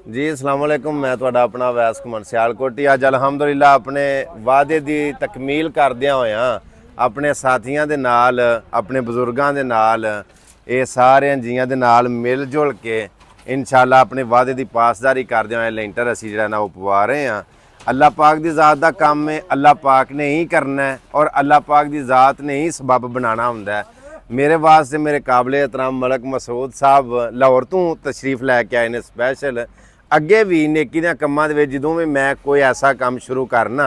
जी अस्सलाम वालेकुम। मैं तुहाडा अपना वैस कुमार सियालकोटी। अज अलहमदुलिल्लाह अपने वादे की तकमील करदियां होया अपने साथियों के नाल अपने बजुर्गों के नाल ये सारे जियां दे नाल मिल जुल के इंशाअल्लाह अपने वादे की पासदारी करदे होए लेंटर असी जिहड़ा ना पवा रहे हैं। अल्लाह पाक की ज़ात का काम है, अल्लाह पाक ने ही करना है और अल्लाह पाक की ज़ात ने ही सबब बनाना हुंदा है। मेरे वास्ते मेरे काबिल एहतराम मलक मसूद साहब लाहौर तो तशरीफ लैके आए ने स्पैशल। अगे भी नेकी दे कम्मां दे विच जदों भी मैं कोई ऐसा काम शुरू करना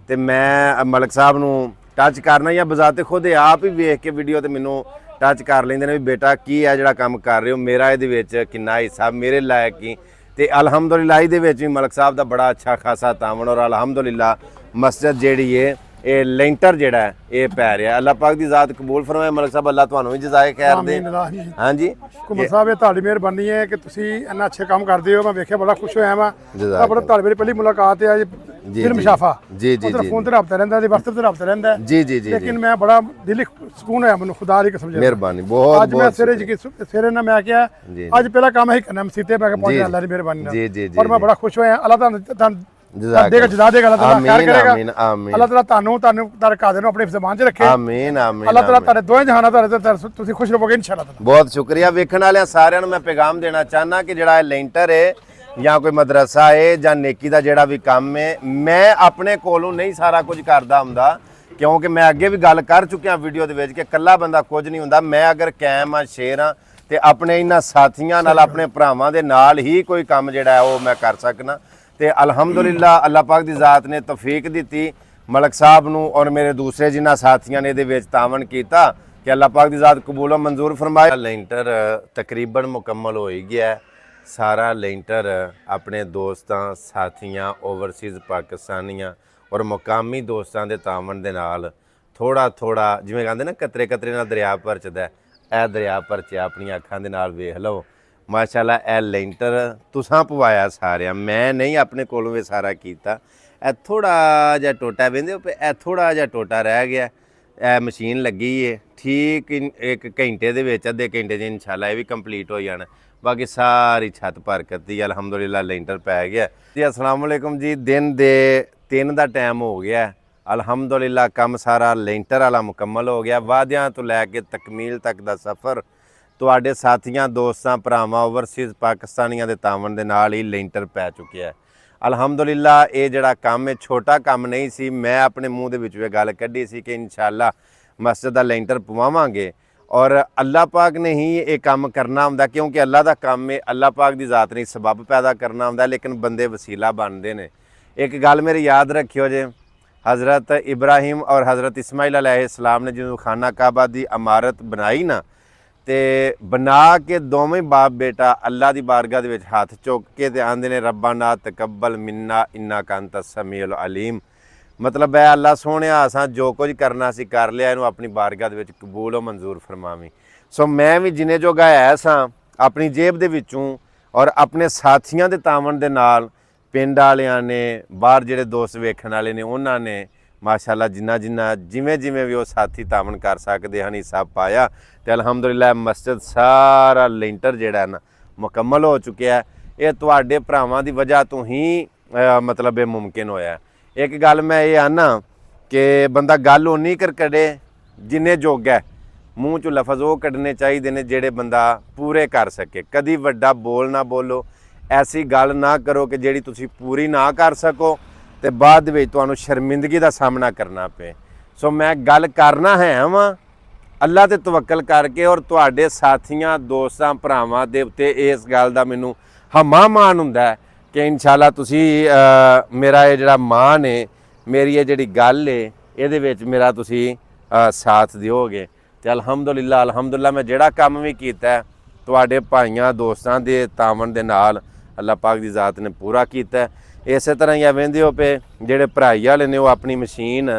तो मैं मलक साहब नूं टच करना या बजाते खुद आप ही वेख के वीडियो तो मैनू टच कर लेंदे ने भी बेटा की है जिहड़ा काम कर रहे हो, मेरा इहदे विच किन्ना हिस्सा मेरे लायक ही। तो अलहमदुलिल्लाह इहदे विच भी मलक साहब का बड़ा अच्छा खासा तावन और अलहमदुलिल्लाह मस्जिद जिहड़ी है ये लेंटर जिहड़ा है ये पै रहा। अल्लाह पाक की ज़ात कबूल फरमाए। मलक साहब अल्लाह तुहानूं भी जज़ाए खैर दे। हाँ जी कुमार साहब ये तुहाडी मेहरबानी है कि तुसी इन्ना अच्छे काम करदे हो। मैं वेख्या बड़ा खुश होया मैं बड़ा तुहाडे मेरी पहली मुलाकात है फिल्म शाफा जी जी जी फोन ते रबता रहिंदा ते WhatsApp ते रबता रहिंदा जी जी जी लेकिन मैं बड़ा दिल सुकून होया मैनूं खुदा दी कसम जे मेहरबानी बहुत आज मैं सिरे ना मैं क्या आज पहला काम ही करना मसीते मैं पहुंच अल्लाह दी मेहरबानी जी जी और मैं बड़ा खुश होया। अल्लाह ताला देगा जज़ा देगा, अल्लाह ताला खैर करेगा। अल्लाह ताला तानू तारे कादर नूं अपनी ज़बान च रखे। आमीन आमीन। अल्लाह ताला तारे दोवें जहानां तारे तुसीं खुश रहोगे इंशाअल्लाह ताला। बहुत शुक्रिया। वेखण वालियां सारियां नूं मैं पैगाम देना चाहना कि जिहड़ा लेंटर है या कोई मदरसा है या नेकी का जिहड़ा भी काम है मैं अपने कोलों नहीं सारा कुछ करदा हुंदा, क्योंकि मैं अगे भी गल कर चुकिया वीडियो दे विच कि कल्ला बंदा कुछ नहीं हुंदा। मैं अगर कायम हाँ शेर हाँ तो अपने इन्हां साथियां नाल अपने भरावां दे नाल ही कोई काम जिहड़ा है वो मैं कर सकना। तो अलहमदुलिल्लाह अल्लाह पाक की ज़ात ने तौफीक दी मलक साहब नूं और मेरे दूसरे जिन्हां साथियों ने इहदे विच तावन कीता कि अल्लाह पाक की ज़ात कबूल मंजूर फरमाए। लेंटर तकरीबन मुकम्मल हो ही गया है। सारा लेंटर अपने दोस्तां साथियां ओवरसीज़ पाकिस्तानियां और मुकामी दोस्तां दे तावन दे नाल थोड़ा थोड़ा जिवें कहंदे ना कतरे कतरे नाल दरिया भरचदा है, दरिया भरचिया अपनी अखां दे नाल वेख लो। माशाअल्लाह ए लेंटर तुसां पवाया सारिया, मैं नहीं अपने कोलों ये सारा कीता। ए थोड़ा जिहा टोटा वेंदे पे ए थोड़ा जिहा टोटा रह गया। ए मशीन लगी है ठीक एक घंटे दे विच अद्धे घंटे च इंशाअल्लाह ये भी कंप्लीट हो जाना। बाकी सारी छत भर करती अलहमदुलिल्लाह लेंटर पै गया जी। अस्सलाम वालेकुम जी। दिन दे 3 का टाइम हो गया अलहमदुलिल्लाह काम सारा लेंटर वाला मुकम्मल हो गया। वादियां तो लैके तकमील तक का सफ़र तुहाडे साथियां दोस्तां भरावां ओवरसीज़ पाकिस्तानियां दे तावन दे नाल ही लेंटर पै चुकिया है अलहमदुलिल्लाह। ये जिहड़ा काम है छोटा काम नहीं सी, मैं अपने मूँह दे विच गल कड्ढी सी कि इंशाअल्लाह मस्जिद दा लेंटर पवावांगे और अल्लाह पाक ने ही ये काम करना हुंदा, क्योंकि अल्लाह दा काम है अल्लाह पाक की ज़ात ने सबब पैदा करना हुंदा, लेकिन बंदे वसीला बनते हैं। एक गल मेरी याद रखियो जे, हज़रत इब्राहिम और हज़रत इस्माइल अलैहिस्सलाम ने जो खाना काबा की इमारत बनाई ना ते बना के दोवें बाप बेटा अल्लाह की बारगाह दे विच हाथ चुक के ते आंदे ने रब्बाना तकब्बल मिन्ना इन्नका अंतस समीउल अलीम। मतलब है अल्लाह सोहणे असां जो कुछ करना सी कर लिया, इनू अपनी बारगाह दे विच कबूल और मंजूर फरमावी। सो मैं भी जिन्हें जो है सां अपनी जेब दे विचों और अपने साथियों के तावन दे नाल पिंड वालियां ने बाहर जिहड़े दोस्त वेखण वाले ने उन्होंने माशाअल्लाह जिन्ना जिन्ना जिमें जिमें भी वो साथी तावन कर सकते हैं हिस्सा पाया। तो अलहमदुलिल्लाह मस्जिद सारा लेंटर जिहड़ा ना मुकम्मल हो चुका है। ये तुहाडे भरावां दी वजह तो ही मतलब ये मुमकिन होया। एक गल मैं ये आना कि बंदा गल उन्नी कर कढे जिन्ने जोगा मूँह चो लफज वो कड्ढने चाहिए ने जेड़े बंदा पूरे कर सके। कदी वड्डा बोल ना बोलो, ऐसी गल ना करो कि जेड़ी तुसी पूरी ना कर सको तो बाद में तुहानू शर्मिंदगी का सामना करना पे। सो मैं गल करना है वां अल्लाह ते तवक्कल करके और तुहाडे साथियां दोस्तां भरावां दे उत्ते इस गल दा मैनू हमा मान हुंदा है कि इंशाअल्लाह तुसी मेरा ये जिहड़ा मान है मेरी ये जिहड़ी गल है इहदे विच मेरा तुसी साथ दिओगे। ते अलहमदुलिल्लाह अलहमदुलिल्लाह मैं जिहड़ा काम भी कीता तुहाडे भाइयां दोस्तां दे तावन दे नाल अल्लाह पाक दी ज़ात ने पूरा कीता। इस तरह ही वेंदे हो पे जिहड़े भराई वाले ने वो अपनी मशीन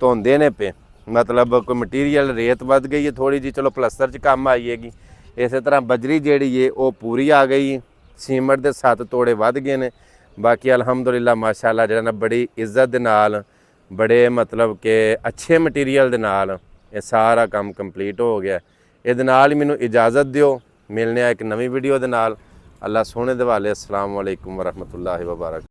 धोंदे ने पे, मतलब कोई मटीरियल रेत वध गई है थोड़ी जी, चलो प्लस्तर च काम आईएगी। इस तरह बजरी जिहड़ी है वो पूरी आ गई, सीमेंट के 7 तोड़े वध गए ने। बाकी अलहमदुलिल्लाह माशाअल्लाह जिहड़ा ना बड़ी इज्जत दे नाल बड़े मतलब कि अच्छे मटीरियल दे नाल ये सारा काम कंप्लीट हो गया। इहदे नाल ही मैनूं इजाज़त दिओ, मिलने एक नवीं वीडियो दे नाल। ਅੱਲਾ ਸੋਹਣੇ ਦਿਵਾਲੇ। ਅਸਲਾਮ ਵਾਲੇਕੁਮ ਵਰਹਿਮਤੁல்லாਹਿ ਵਬਰਕਾਤੁਹੂ।